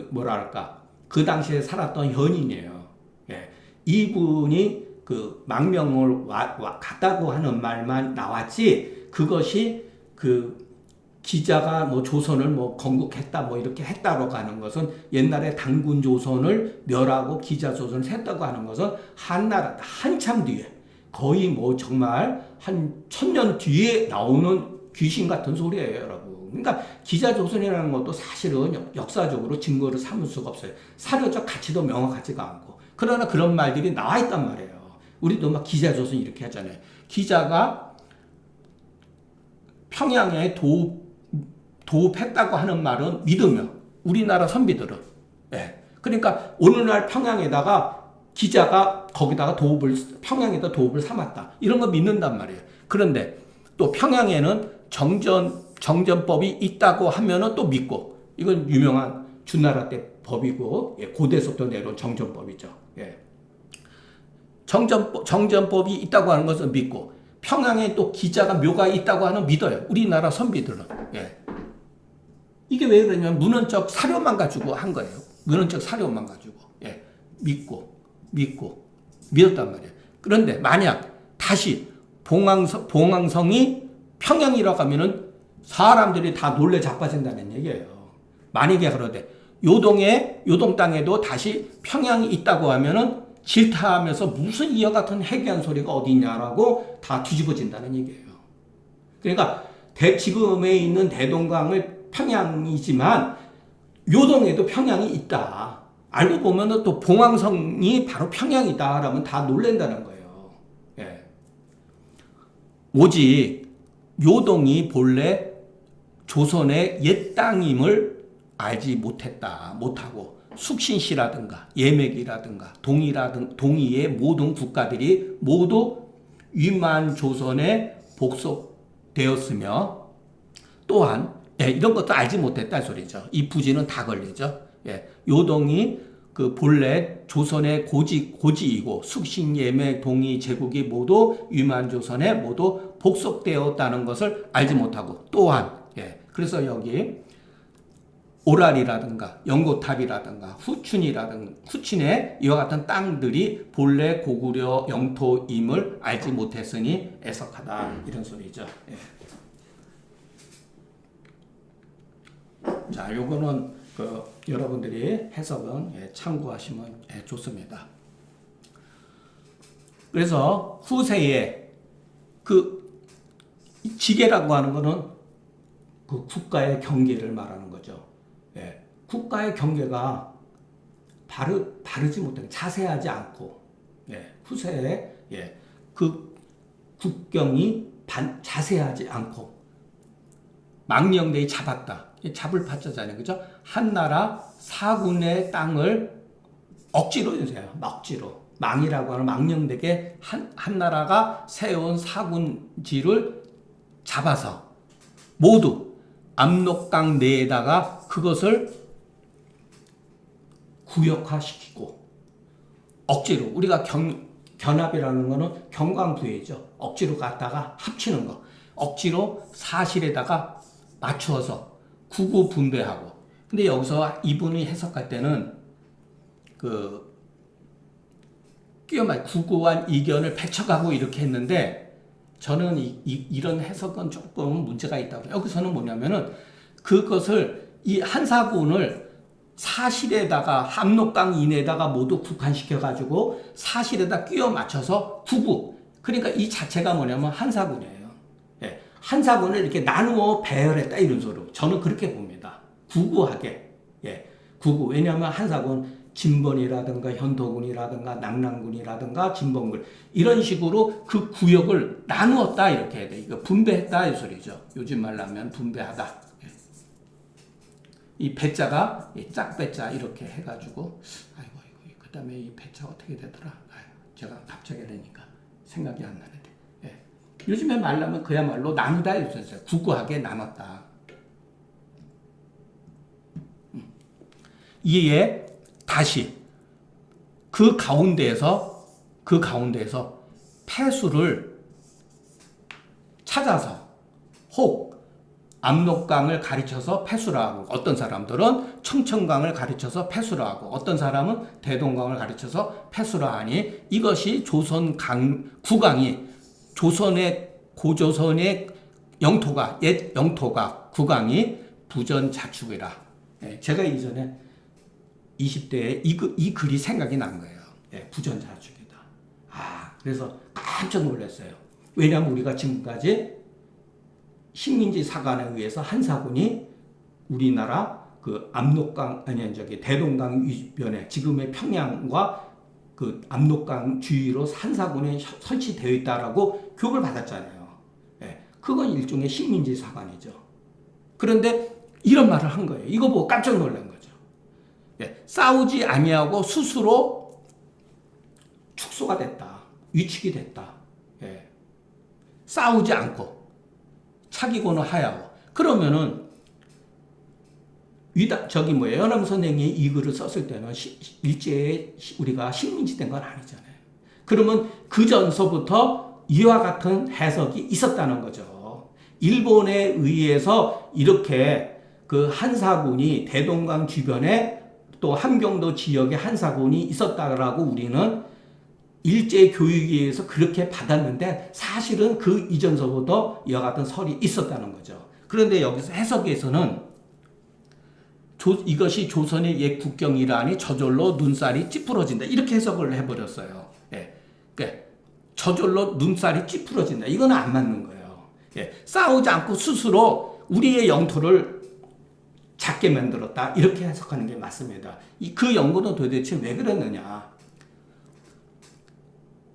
뭐랄까 그 당시에 살았던 현인이에요. 예. 이분이 그 망명을 갔다고 하는 말만 나왔지 그것이 그 기자가 뭐 조선을 뭐 건국했다 뭐 이렇게 했다고 하는 것은 옛날에 당군 조선을 멸하고 기자 조선을 했다고 하는 것은 한나라 한참 뒤에 거의 뭐 정말 한 1000년 뒤에 나오는 귀신 같은 소리예요, 여러분. 그러니까 기자 조선이라는 것도 사실은 역사적으로 증거를 삼을 수가 없어요. 사료적 가치도 명확하지가 않고. 그러나 그런 말들이 나와 있단 말이에요. 우리도 막 기자 조선 이렇게 하잖아요. 기자가 평양에 도읍했다고 하는 말은 믿으며 우리나라 선비들은 그러니까 오늘날 평양에다가 기자가 거기다가 평양에다 도읍을 삼았다 이런 거 믿는단 말이에요. 그런데 또 평양에는 정전법이 있다고 하면은 또 믿고 이건 유명한 주나라 때 법이고 고대서부터 내려온 정전법이죠. 정전법이 있다고 하는 것은 믿고 평양에 또 기자가 묘가 있다고 하는 믿어요. 우리나라 선비들은. 이게 왜 그러냐면 문헌적 사료만 가지고 한 거예요. 문헌적 사료만 가지고 믿고 믿었단 말이에요. 그런데 만약 다시 봉황성이 평양이라고 하면은 사람들이 다 놀래 자빠진다는 얘기예요. 만약에 그러되 요동 땅에도 다시 평양이 있다고 하면은 질타하면서 무슨 이와 같은 해괴한 소리가 어디 있냐라고 다 뒤집어진다는 얘기예요. 그러니까 지금에 있는 대동강을 평양이지만 요동에도 평양이 있다. 알고 보면은 또 봉황성이 바로 평양이다라면 다 놀란다는 거예요. 오직 요동이 본래 조선의 옛 땅임을 알지 못하고 숙신시라든가 예맥이라든가 동이의 모든 국가들이 모두 위만 조선에 복속되었으며 또한 이런 것도 알지 못했다는 소리죠. 이 부지는 다 걸리죠. 요동이 그 본래 조선의 고지이고 숙신, 예맥, 동이, 제국이 모두 위만 조선에 모두 복속되었다는 것을 알지 못하고 또한 그래서 여기 오랄이라든가 연고탑이라든가 후춘의 이와 같은 땅들이 본래 고구려 영토임을 알지 못했으니 애석하다 이런 소리죠. 자, 요거는 여러분들이 해석은 참고하시면 좋습니다. 그래서 후세에 그 지계라고 하는 거는 그 국가의 경계를 말하는 거죠. 국가의 경계가 바르지 못하게 자세하지 않고 후세에 그 국경이 자세하지 않고 망령되이 잡았다. 잡을 파자잖아요. 그죠? 한나라 사군의 땅을 억지로 주세요. 억지로. 망이라고 하는 망령되게 한나라가 세운 사군지를 잡아서 모두 압록강 내에다가 그것을 구역화시키고 억지로 우리가 견합이라는 거는 경광부회죠. 억지로 갖다가 합치는 거. 억지로 사실에다가 맞추어서 구구 분배하고. 근데 여기서 이분이 해석할 때는 끼어맞 구구한 이견을 배척하고 이렇게 했는데 저는 이런 해석은 조금 문제가 있다고. 여기서는 뭐냐면은 그것을 이 한사군을 사실에다가 압록강 이내에다가 모두 국한시켜가지고 사실에다 끼워 맞춰서 구구. 그러니까 이 자체가 뭐냐면 한사군이에요. 한사군을 이렇게 나누어 배열했다 이런 소리로 저는 그렇게 봅니다. 구구하게. 예. 구구. 왜냐하면 한사군 진번이라든가 현도군이라든가 낙랑군이라든가 진번군 이런 식으로 그 구역을 나누었다 이렇게 해야 돼. 이거 분배했다 이 소리죠. 요즘 말로 하면 분배하다. 예. 이 배자가 짝배자 이렇게 해가지고 아이고 그다음에 이 배자 어떻게 되더라? 아이고, 제가 갑자기 하니까 생각이 안 나는데. 예. 요즘에 말하면 그야말로 나누다 이랬어요. 구구하게 나눴다. 이에 다시 그 가운데에서 폐수를 찾아서 혹 압록강을 가르쳐서 폐수라 하고 어떤 사람들은 청천강을 가르쳐서 폐수라 하고 어떤 사람은 대동강을 가르쳐서 폐수라 하니 이것이 조선 구강이 조선의 고조선의 영토가 옛 영토가 구강이 부전자축이라. 예, 제가 이전에 20대에 이 글이 생각이 난 거예요. 예, 부전자축이다. 그래서 깜짝 놀랐어요. 왜냐하면 우리가 지금까지 식민지 사관에 의해서 한사군이 우리나라 그 압록강 대동강 위변에 지금의 평양과 그 압록강 주위로 한사군이 설치되어 있다라고 교육을 받았잖아요. 예, 그건 일종의 식민지 사관이죠. 그런데 이런 말을 한 거예요. 이거 보고 깜짝 놀란 거죠. 예, 싸우지 아니하고 스스로 축소가 됐다. 위축이 됐다. 예, 싸우지 않고 차기고는 하야오. 그러면은 연암 선생이 이 글을 썼을 때는 일제에 우리가 식민지 된 건 아니잖아요. 그러면 그 전서부터 이와 같은 해석이 있었다는 거죠. 일본에 의해서 이렇게 그 한사군이 대동강 주변에 또 함경도 지역에 한사군이 있었다라고 우리는 일제 교육에 의해서 그렇게 받았는데 사실은 그 이전서부터 이와 같은 설이 있었다는 거죠. 그런데 여기서 해석에서는 이것이 조선의 옛 국경이라니 저절로 눈살이 찌푸러진다. 이렇게 해석을 해버렸어요. 예. 그러니까 저절로 눈살이 찌푸러진다. 이건 안 맞는 거예요. 예. 싸우지 않고 스스로 우리의 영토를 작게 만들었다. 이렇게 해석하는 게 맞습니다. 그 연구는 도대체 왜 그랬느냐.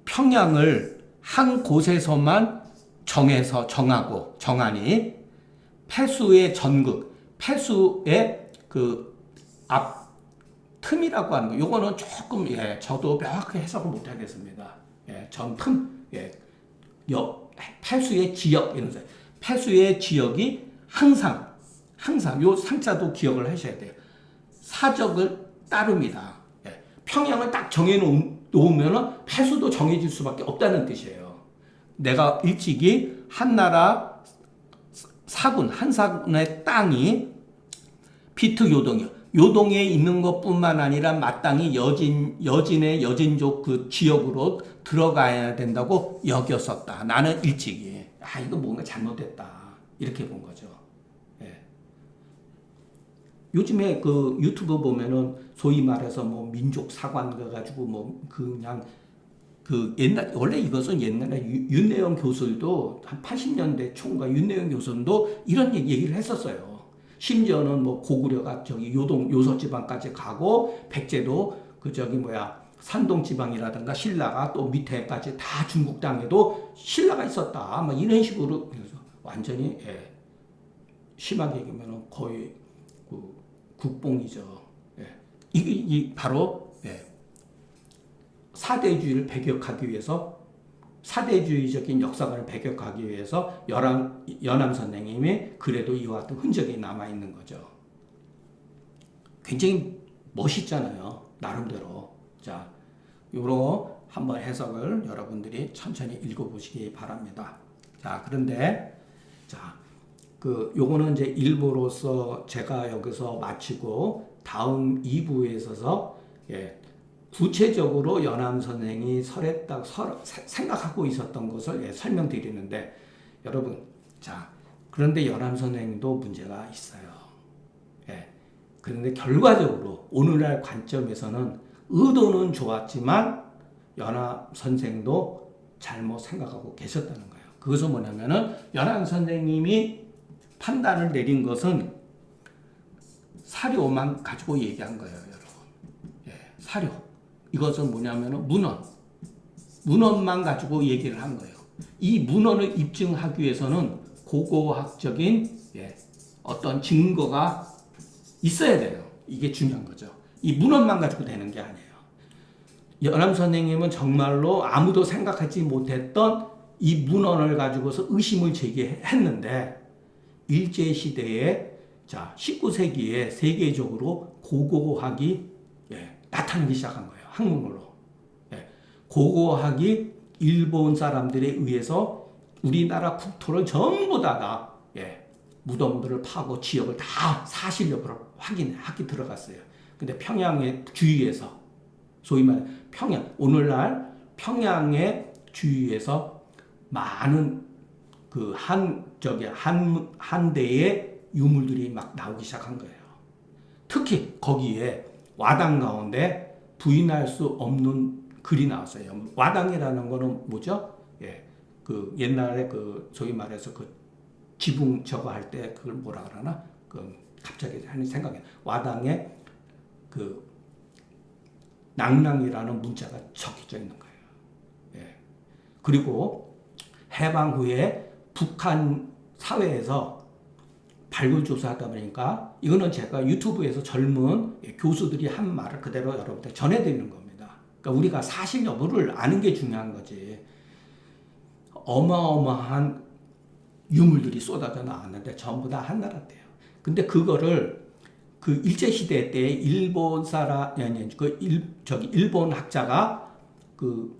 평양을 한 곳에서만 정하니 폐수의 전극, 폐수의 그 앞 틈이라고 하는 거, 요거는 조금 저도 명확하게 해석을 못 하겠습니다. 전 틈, 폐수의 지역 이런 거, 폐수의 지역이 항상 요 상자도 기억을 하셔야 돼요. 사적을 따릅니다. 평양을 딱 정해놓으면 폐수도 정해질 수밖에 없다는 뜻이에요. 내가 일찍이 한나라 한사군의 땅이 피트 요동에 있는 것뿐만 아니라 마땅히 여진의 여진족 그 지역으로 들어가야 된다고 여겼었다. 나는 일찍이 이거 뭔가 잘못됐다 이렇게 본 거죠. 요즘에 그 유튜브 보면은 소위 말해서 뭐 민족 사관 가가지고 뭐 그냥 그 원래 이것은 옛날에 윤내영 교수도 한 80년대 초인가 윤내영 교수도 이런 얘기를 했었어요. 심지어는 뭐 고구려가 요서 지방까지 가고 백제도 산동 지방이라든가 신라가 또 밑에까지 다 중국 땅에도 신라가 있었다. 막 이런 식으로 그래서 완전히 심하게 얘기하면 거의 국뽕이죠. 이게 바로 사대주의를 배격하기 위해서 사대주의적인 역사관을 배격하기 위해서 연암 선생님이 그래도 이와 같은 흔적이 남아 있는 거죠. 굉장히 멋있잖아요. 나름대로. 자, 요거 한번 해석을 여러분들이 천천히 읽어보시기 바랍니다. 자, 그런데 요거는 이제 1부로서 제가 여기서 마치고 다음 2부에 있어서 구체적으로 연암 선생이 생각하고 있었던 것을 설명드리는데 여러분, 그런데 연암 선생도 문제가 있어요. 그런데 결과적으로 오늘날 관점에서는 의도는 좋았지만 연암 선생도 잘못 생각하고 계셨다는 거예요. 그것은 뭐냐면은 연안 선생님이 판단을 내린 것은 사료만 가지고 얘기한 거예요, 여러분. 예, 사료. 이것은 뭐냐면은 문헌만 가지고 얘기를 한 거예요. 이 문헌을 입증하기 위해서는 고고학적인 어떤 증거가 있어야 돼요. 이게 중요한 거죠. 이 문헌만 가지고 되는 게 아니에요. 연암 선생님은 정말로 아무도 생각하지 못했던 이 문헌을 가지고서 의심을 제기했는데 일제시대에 19세기에 세계적으로 고고학이 나타나기 시작한 거예요. 한국말로. 고고학이 일본 사람들에 의해서 우리나라 국토를 전부 다 무덤들을 파고 지역을 다 사실 여부를 확인하기 들어갔어요. 근데 평양의 주위에서 소위 말해 오늘날 평양의 주위에서 많은 그 한대의 유물들이 막 나오기 시작한 거예요. 특히 거기에 와당 가운데 부인할 수 없는 글이 나왔어요. 와당이라는 거는 뭐죠? 그 옛날에 그 소위 말해서 그 지붕 저거 할 때 그걸 뭐라 그러나? 그 갑자기 하는 생각이 와당에 그 낭낭이라는 문자가 적혀져 있는 거예요. 그리고 해방 후에 북한 사회에서 발굴 조사하다 보니까 이거는 제가 유튜브에서 젊은 교수들이 한 말을 그대로 여러분들 전해드리는 겁니다. 그러니까 우리가 사실 여부를 아는 게 중요한 거지. 어마어마한 유물들이 쏟아져 나왔는데 전부 다 한나라 때예요. 근데 그거를 그 일제 시대 때 일본 일본 학자가 그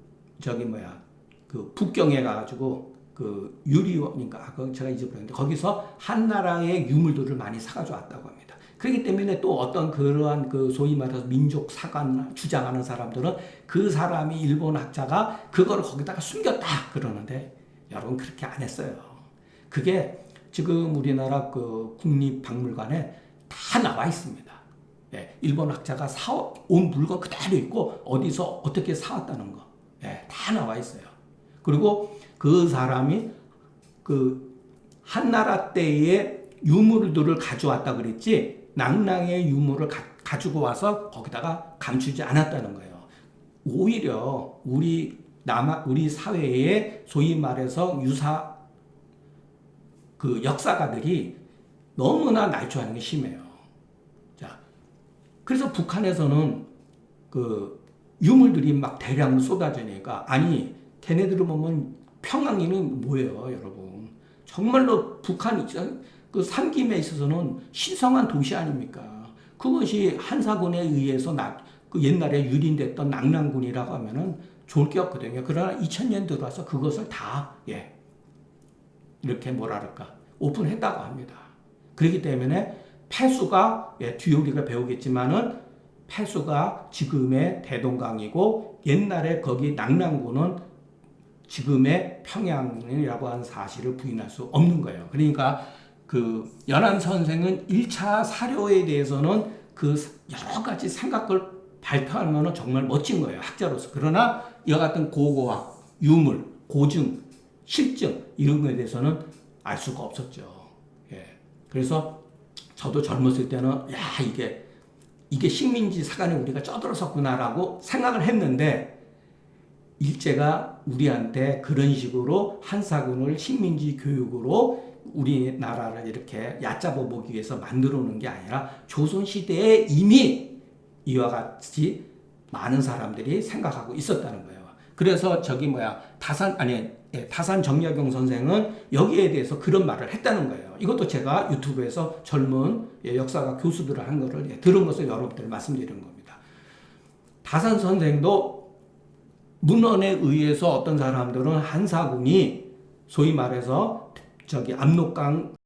북경에 가가지고 그 유리원인가 제가 잊어버렸는데 거기서 한나라의 유물들을 많이 사가지고 왔다고 합니다. 그렇기 때문에 또 어떤 그러한 그 소위 말해서 민족 사관 주장하는 사람들은 그 사람이 일본 학자가 그거를 거기다가 숨겼다 그러는데 여러분 그렇게 안 했어요. 그게 지금 우리나라 그 국립박물관에 다 나와 있습니다. 일본 학자가 사온 물건 그대로 있고 어디서 어떻게 사왔다는 거 다 나와 있어요. 그리고 그 사람이 그 한나라 때의 유물들을 가져왔다 그랬지 낭낭의 유물을 가지고 와서 거기다가 감추지 않았다는 거예요. 오히려 우리 사회에 소위 말해서 유사 그 역사가들이 너무나 날조하는 게 심해요. 자, 그래서 북한에서는 그 유물들이 막 대량으로 쏟아지니까 아니 걔네들을 보면 평양이 뭐예요, 여러분? 정말로 북한 그 삼김에 있어서는 신성한 도시 아닙니까? 그것이 한사군에 의해서 그 옛날에 유린됐던 낭랑군이라고 하면은 좋을 게 없거든요. 그러나 2000년 들어와서 그것을 다 이렇게 뭐랄까 오픈했다고 합니다. 그렇기 때문에 폐수가 뒤에 우리가 배우겠지만은 폐수가 지금의 대동강이고 옛날에 거기 낭랑군은 지금의 평양이라고 하는 사실을 부인할 수 없는 거예요. 그러니까 그 연안 선생은 1차 사료에 대해서는 그 여러 가지 생각을 발표하는 것은 정말 멋진 거예요. 학자로서. 그러나 이와 같은 고고학, 유물, 고증, 실증 이런 것에 대해서는 알 수가 없었죠. 그래서 저도 젊었을 때는 야 이게 식민지 사관에 우리가 쩌들었었구나라고 생각을 했는데 일제가 우리한테 그런 식으로 한사군을 식민지 교육으로 우리나라를 이렇게 얕잡아 보기 위해서 만들어 놓은 게 아니라 조선시대에 이미 이와 같이 많은 사람들이 생각하고 있었다는 거예요. 그래서 다산 정약용 선생은 여기에 대해서 그런 말을 했다는 거예요. 이것도 제가 유튜브에서 젊은 역사가 교수들을 한 거를 들은 것을 여러분들 말씀드리는 겁니다. 다산 선생도 문헌에 의해서 어떤 사람들은 한사군이 소위 말해서 압록강